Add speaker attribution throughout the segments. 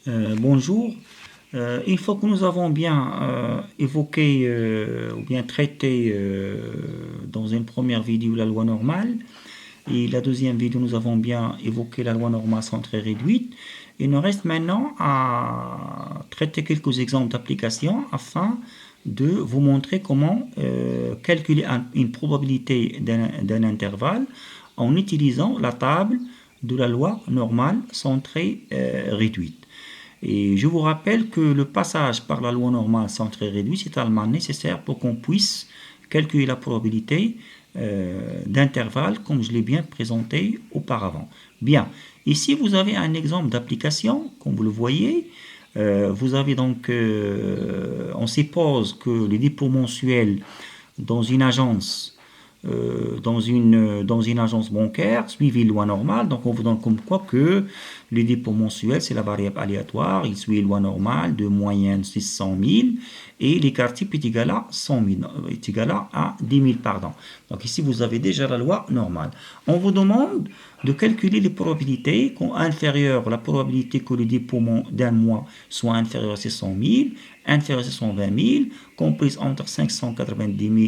Speaker 1: Bonjour. Une fois que nous avons bien évoqué ou bien traité dans une première vidéo la loi normale et la deuxième vidéo nous avons bien évoqué la loi normale centrée réduite, il nous reste maintenant à traiter quelques exemples d'application afin de vous montrer comment calculer une probabilité d'un intervalle en utilisant la table de la loi normale centrée réduite. Et je vous rappelle que le passage par la loi normale centrée réduite est totalement nécessaire pour qu'on puisse calculer la probabilité d'intervalle comme je l'ai bien présenté auparavant. Bien, ici vous avez un exemple d'application, comme vous le voyez. Vous avez donc, on suppose que les dépôts mensuels dans une agence dans une agence bancaire, suivi loi normale. Donc on vous donne comme quoi que les dépôts mensuels, c'est la variable aléatoire, il suit loi normale de moyenne 600 000 et l'écart type est égal à 100 000, est égal à 10 000, pardon. Donc ici vous avez déjà la loi normale. On vous demande de calculer les probabilités inférieures, la probabilité que le dépôt d'un mois soit inférieur à 600 000, inférieur à 620 000, comprise entre 590 000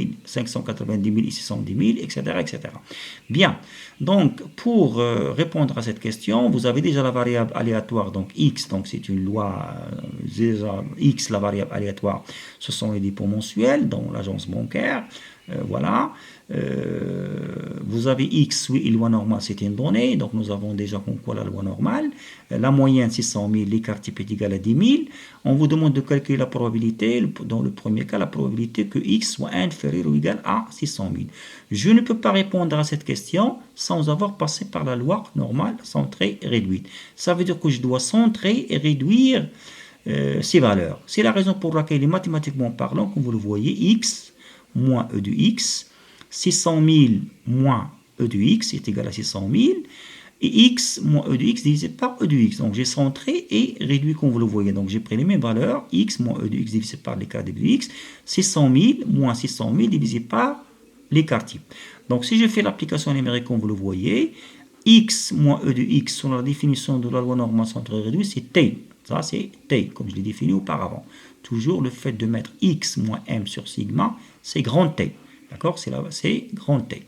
Speaker 1: et 610 000, etc., etc. Bien, donc pour répondre à cette question, vous avez déjà la variable aléatoire, donc x, donc c'est une loi, déjà x, la variable aléatoire, ce sont les dépôts mensuels dans l'agence bancaire, voilà. Vous avez x, oui, et loi normale, c'est une donnée, donc nous avons déjà quoi la loi normale. La moyenne 600 000, l'écart type est égal à 10 000. On vous demande de calculer la probabilité, dans le premier cas, la probabilité que x soit inférieur ou égal à 600 000. Je ne peux pas répondre à cette question sans avoir passé par la loi normale centrée réduite. Ça veut dire que je dois centrer et réduire ces valeurs. C'est la raison pour laquelle, mathématiquement parlant, comme vous le voyez, x moins e de x, 600 000 moins e de x est égal à 600 000, et x moins e de x divisé par e de x. Donc j'ai centré et réduit comme vous le voyez. Donc j'ai pris les mêmes valeurs, x moins e de x divisé par l'écart de x, 600 000 moins 600 000 divisé par l'écart type. Donc si je fais l'application numérique comme vous le voyez, x moins e de x selon la définition de la loi normale centrée réduite, c'est t. Ça c'est t, comme je l'ai défini auparavant. Toujours le fait de mettre x moins m sur sigma, c'est grand T. D'accord? C'est grand T.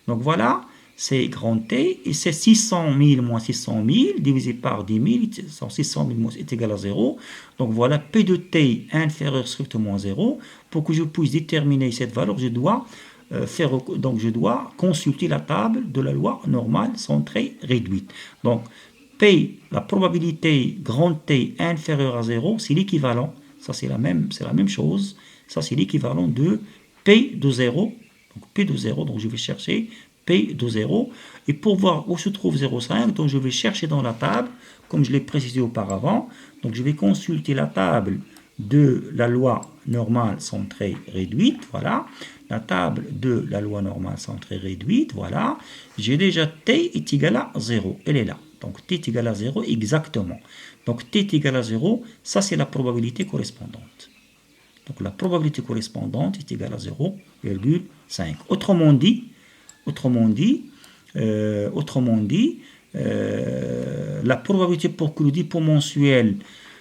Speaker 1: Donc voilà, c'est grand T, et c'est 600 000 moins 600 000 divisé par 10 000, 600 000 est égal à 0. Donc voilà, P de T inférieur strictement à 0. Pour que je puisse déterminer cette valeur, je dois consulter la table de la loi normale centrée réduite. Donc P, la probabilité grand T inférieure à 0, c'est l'équivalent. Ça, c'est la même chose. Ça, c'est l'équivalent de P de 0. Donc, P de 0, donc je vais chercher P de 0. Et pour voir où se trouve 0,5, donc je vais chercher dans la table, comme je l'ai précisé auparavant. Donc, je vais consulter la table de la loi normale centrée réduite. Voilà. La table de la loi normale centrée réduite. Voilà. J'ai déjà T est égal à 0. Elle est là. Donc, T est égal à 0 exactement. Donc, T est égal à 0, ça c'est la probabilité correspondante. Donc, la probabilité correspondante est égale à 0,5. Autrement dit, la probabilité pour que le dépôt mensuel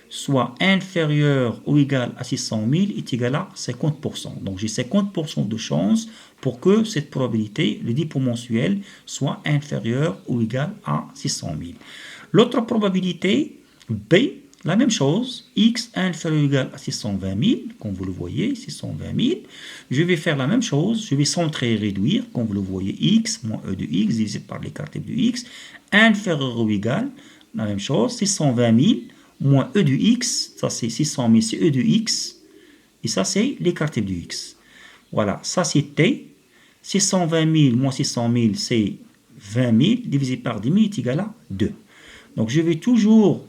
Speaker 1: soit inférieur ou égal à 600 000 est égale à 50%. Donc, j'ai 50% de chance pour que cette probabilité, le dépôt mensuel, soit inférieur ou égal à 600 000. L'autre probabilité, B, la même chose, x inférieur ou égal à 620 000, comme vous le voyez, 620 000. Je vais faire la même chose, je vais centrer et réduire, comme vous le voyez, x moins e de x divisé par l'écart type de x, inférieur ou égal, la même chose, 620 000 moins e de x, ça c'est 600 000, c'est e de x, et ça c'est l'écart type de x. Voilà, ça c'est t, 620 000 moins 600 000, c'est 20 000, divisé par 10 000 est égal à 2. Donc je vais toujours,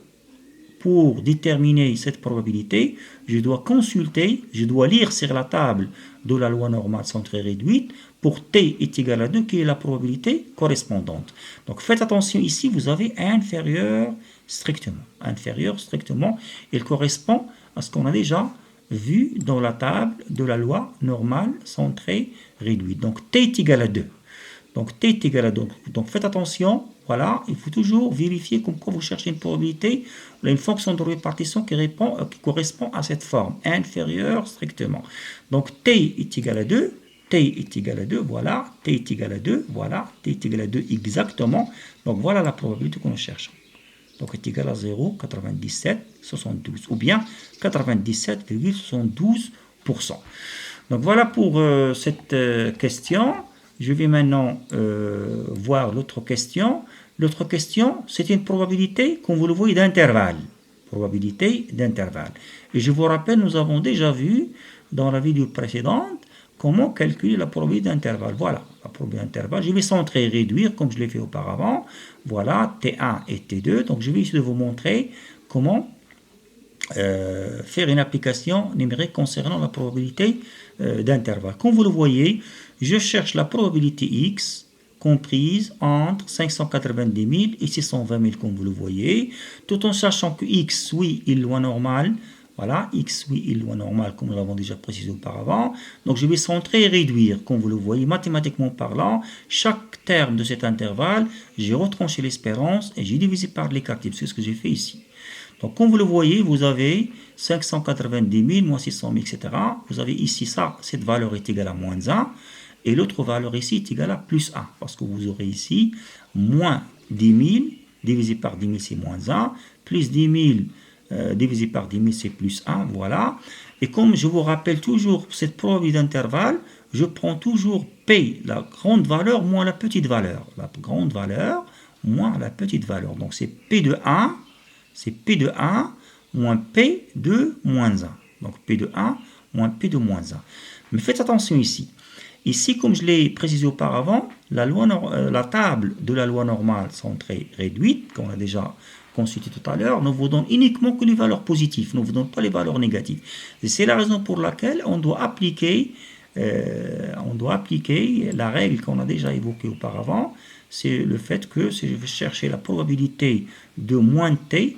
Speaker 1: pour déterminer cette probabilité, je dois consulter, je dois lire sur la table de la loi normale centrée réduite pour t est égal à 2, qui est la probabilité correspondante. Donc faites attention ici, vous avez inférieur strictement. Inférieur strictement, il correspond à ce qu'on a déjà vu dans la table de la loi normale centrée réduite. Donc t est égal à 2. Donc t est égal à 2. Donc faites attention, voilà, il faut toujours vérifier comme quoi vous cherchez une probabilité, une fonction de répartition qui correspond à cette forme, inférieure strictement. Donc t est égal à 2, t est égal à 2, voilà, t est égal à 2, voilà, t est égal à 2 exactement. Donc voilà la probabilité que nous cherchons. Donc est égal à 0,9772 ou bien 97,72%. Donc voilà pour cette question. Je vais maintenant voir l'autre question. L'autre question, c'est une probabilité, comme vous le voyez, d'intervalle. Probabilité d'intervalle. Et je vous rappelle, nous avons déjà vu dans la vidéo précédente comment calculer la probabilité d'intervalle. Voilà, la probabilité d'intervalle. Je vais centrer et réduire comme je l'ai fait auparavant. Voilà, T1 et T2. Donc je vais essayer de vous montrer comment faire une application numérique concernant la probabilité d'intervalle. Comme vous le voyez, je cherche la probabilité X comprise entre 590 000 et 620 000, comme vous le voyez, tout en sachant que X, oui, est loi normale. Voilà, X, oui, est loi normale, comme nous l'avons déjà précisé auparavant. Donc, je vais centrer et réduire, comme vous le voyez, mathématiquement parlant. Chaque terme de cet intervalle, j'ai retranché l'espérance et j'ai divisé par l'écart type. C'est ce que j'ai fait ici. Donc, comme vous le voyez, vous avez 590 000 moins 600 000, etc. Vous avez ici ça, cette valeur est égale à moins 1. Et l'autre valeur ici est égale à plus 1. Parce que vous aurez ici moins 10 000 divisé par 10 000, c'est moins 1. Plus 10 000 divisé par 10 000, c'est plus 1. Voilà. Et comme je vous rappelle toujours cette probabilité d'intervalle, je prends toujours P, la grande valeur, moins la petite valeur. La grande valeur moins la petite valeur. Donc c'est P de 1. C'est P de 1 moins P de moins 1. Donc P de 1 moins P de moins 1. Mais faites attention ici. Ici, comme je l'ai précisé auparavant, la table de la loi normale centrée réduite, qu'on a déjà consulté tout à l'heure, ne vous donne uniquement que les valeurs positives, ne vous donne pas les valeurs négatives. Et c'est la raison pour laquelle on doit appliquer la règle qu'on a déjà évoquée auparavant. C'est le fait que si je veux chercher la probabilité de moins t,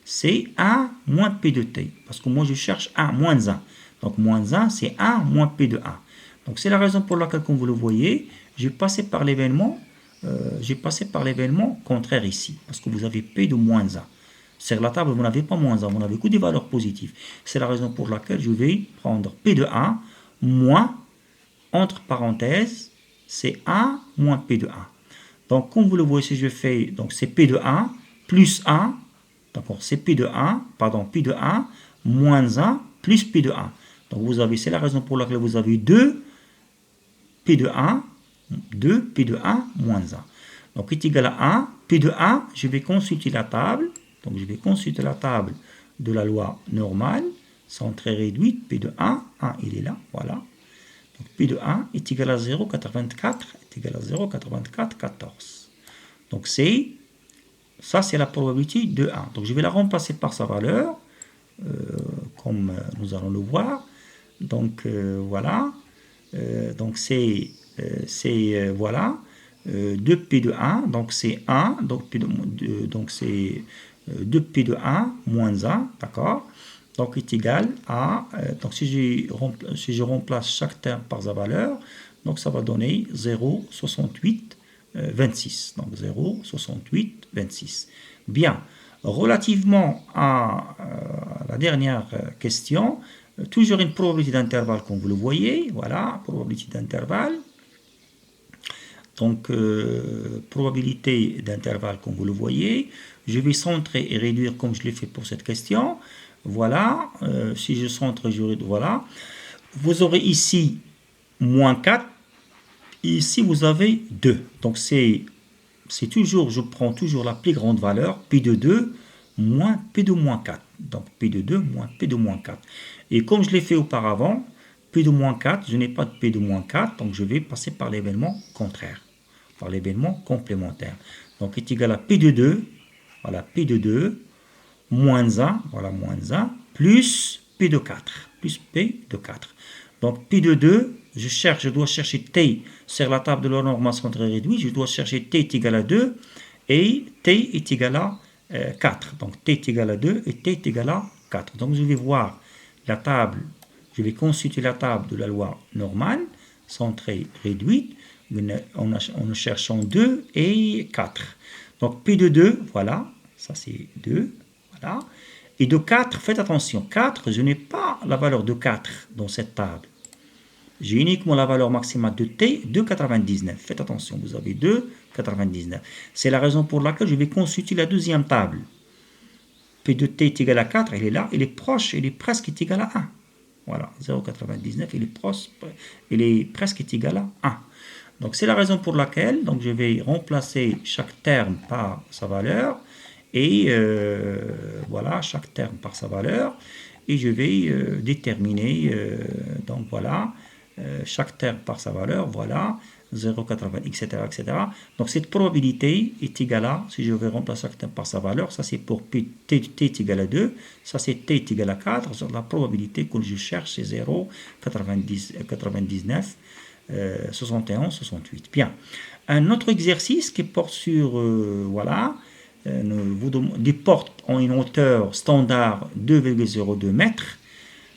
Speaker 1: c'est 1 moins p de t. Parce que moi, je cherche 1 moins 1. Donc, moins 1, c'est 1 moins p de 1. Donc, c'est la raison pour laquelle, comme vous le voyez, j'ai passé par l'événement contraire ici. Parce que vous avez p de moins 1. Sur la table, vous n'avez pas moins 1, vous n'avez que des valeurs positives. C'est la raison pour laquelle je vais prendre p de 1 moins, entre parenthèses, c'est 1 moins P de 1. Donc, comme vous le voyez, si je fais, donc c'est P de 1 plus 1, d'accord, c'est P de 1, pardon, P de 1 moins 1 plus P de 1. Donc, vous avez, c'est la raison pour laquelle vous avez 2 P de 1, 2 P de 1 moins 1. Donc, est égal à 1, P de 1, je vais consulter la table, donc je vais consulter la table de la loi normale, centrée réduite, P de 1, il est là, voilà. Donc, P de 1 est égal à 0,84, est égal à 0,8414. Donc, ça, c'est la probabilité de 1. Donc, je vais la remplacer par sa valeur, comme nous allons le voir. Donc, voilà. Donc, c'est voilà, 2P de 1, donc c'est 1, donc c'est 2P de 1 moins 1, d'accord? Donc, est égal à, donc si je remplace chaque terme par sa valeur, donc ça va donner 0,6826. Donc 0,6826. Bien, relativement à la dernière question, toujours une probabilité d'intervalle comme vous le voyez, voilà, probabilité d'intervalle. Donc, probabilité d'intervalle comme vous le voyez, je vais centrer et réduire comme je l'ai fait pour cette question. Voilà, si je centre, voilà. Vous aurez ici moins 4, ici vous avez 2. Donc c'est toujours, je prends toujours la plus grande valeur, P de 2 moins P de moins 4. Donc P de 2 moins P de moins 4. Et comme je l'ai fait auparavant, P de moins 4, je n'ai pas de P de moins 4, donc je vais passer par l'événement contraire, par l'événement complémentaire. Donc est égal à P de 2, voilà, P de 2, moins 1, voilà, moins 1, plus P de 4, plus P de 4. Donc, P de 2, je dois chercher T sur la table de la normale centrée réduite, je dois chercher T est égal à 2 et T est égal à 4. Donc, T est égal à 2 et T est égal à 4. Donc, je vais voir la table, je vais consulter la table de la loi normale centrée réduite. en cherchant 2 et 4. Donc P de 2, voilà, ça c'est 2, voilà. Et de 4, faites attention, 4, je n'ai pas la valeur de 4 dans cette table. J'ai uniquement la valeur maximale de t, 2,99. Faites attention, vous avez 2,99. C'est la raison pour laquelle je vais consulter la deuxième table. P de t est égal à 4, il est là, il est proche, il est presque égal à 1. Voilà, 0,99, il est presque égal à 1. Donc c'est la raison pour laquelle donc, je vais remplacer chaque terme par sa valeur. Et voilà, chaque terme par sa valeur. Et je vais déterminer, donc voilà, chaque terme par sa valeur, voilà, 0,80, etc., etc. Donc cette probabilité est égale à, si je vais remplacer chaque terme par sa valeur, ça c'est pour t est égal à 2, ça c'est t est égal à 4, sur la probabilité que je cherche c'est 0,99, 71, 68. Bien. Un autre exercice qui porte sur, voilà, des portes ont une hauteur standard 2,02 mètres.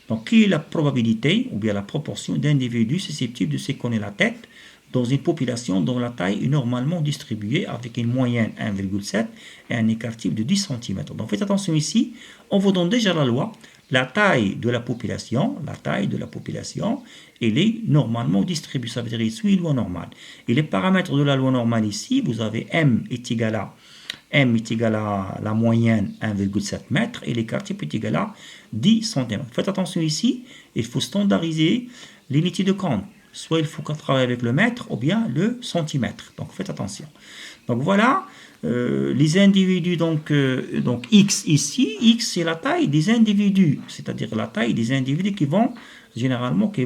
Speaker 1: Donc, quelle est la probabilité ou bien la proportion d'individus susceptibles de se cogner la tête dans une population dont la taille est normalement distribuée avec une moyenne 1,7 et un écart type de 10 cm. Donc, faites attention ici, on vous donne déjà la loi. La taille de la population, elle est normalement distribuée, ça veut dire qu'il suit une loi normale. Et les paramètres de la loi normale ici, vous avez M est égal à la moyenne 1,7 m et l'écart type est égal à 10 cm. Faites attention ici, il faut standardiser l'unité de compte. Soit il faut qu'on travaille avec le mètre ou bien le centimètre. Donc faites attention. Donc voilà, les individus, donc X ici, X c'est la taille des individus, c'est-à-dire la taille des individus qui vont donc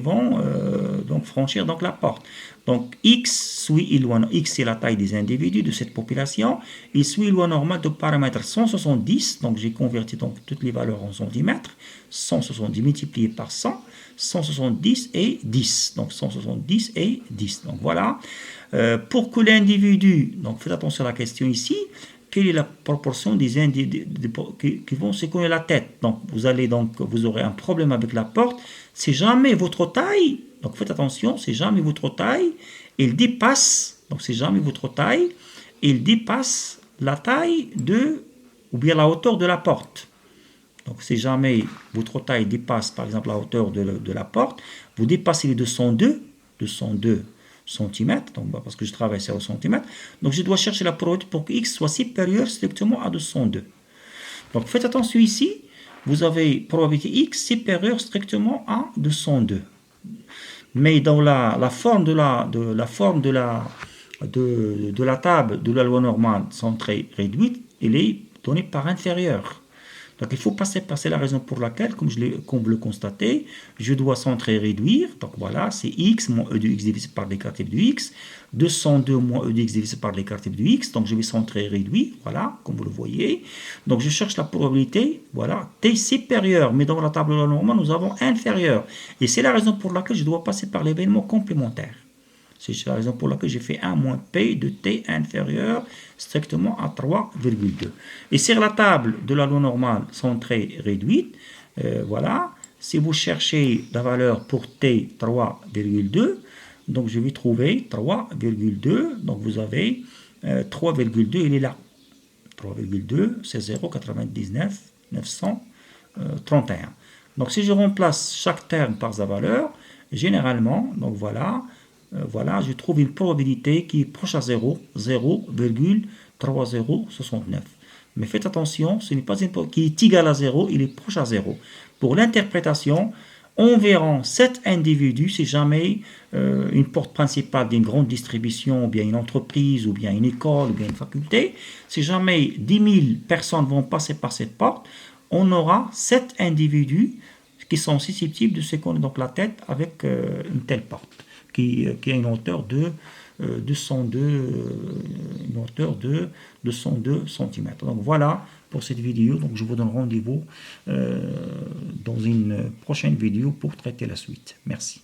Speaker 1: franchir donc la porte. Donc X suit loi, X c'est la taille des individus de cette population, il suit loi normale de paramètre 170, donc j'ai converti donc toutes les valeurs en centimètres, 170 multiplié par 100, 170 et 10, donc 170 et 10, donc voilà. Pour que l'individu, donc faites attention à la question ici, quelle est la proportion des individus qui vont se cogner la tête. Donc vous aurez un problème avec la porte. C'est jamais votre taille, donc faites attention, c'est jamais votre taille, il dépasse, donc c'est jamais votre taille, il dépasse la taille ou bien la hauteur de la porte. Donc si jamais votre taille dépasse par exemple la hauteur de la porte, vous dépassez les 202 cm, donc parce que je travaille sur le centimètre, donc je dois chercher la probabilité pour que x soit supérieur strictement à 202. Donc faites attention ici, vous avez probabilité x supérieure strictement à 202. Mais dans la forme de la table de la loi normale centrée réduite, elle est donnée par inférieur. Donc il faut passer la raison pour laquelle, comme vous le constatez, je dois centrer réduire. Donc voilà, c'est x moins e de x divisé par l'écart type de x, 202 moins e de x divisé par l'écart type de x. Donc je vais centrer réduire, voilà, comme vous le voyez. Donc je cherche la probabilité, voilà, t supérieur, mais dans la table de la normale, nous avons inférieur. Et c'est la raison pour laquelle je dois passer par l'événement complémentaire. C'est la raison pour laquelle j'ai fait 1 moins P de T inférieur strictement à 3,2. Et sur la table de la loi normale centrée réduite, voilà, si vous cherchez la valeur pour T 3,2, donc je vais trouver 3,2, donc vous avez 3,2, il est là. 3,2, c'est 0,99 931. Donc si je remplace chaque terme par sa valeur, généralement, donc voilà, je trouve une probabilité qui est proche à 0, 0,3069. Mais faites attention, ce n'est pas une probabilité qui est égale à 0, il est proche à 0. Pour l'interprétation, environ 7 individus, si jamais une porte principale d'une grande distribution, ou bien une entreprise, ou bien une école, ou bien une faculté, si jamais 10 000 personnes vont passer par cette porte, on aura 7 individus qui sont susceptibles de se cogner donc la tête avec une telle porte. Qui a une hauteur de 202 cm. Donc voilà pour cette vidéo. Donc je vous donne rendez-vous dans une prochaine vidéo pour traiter la suite. Merci.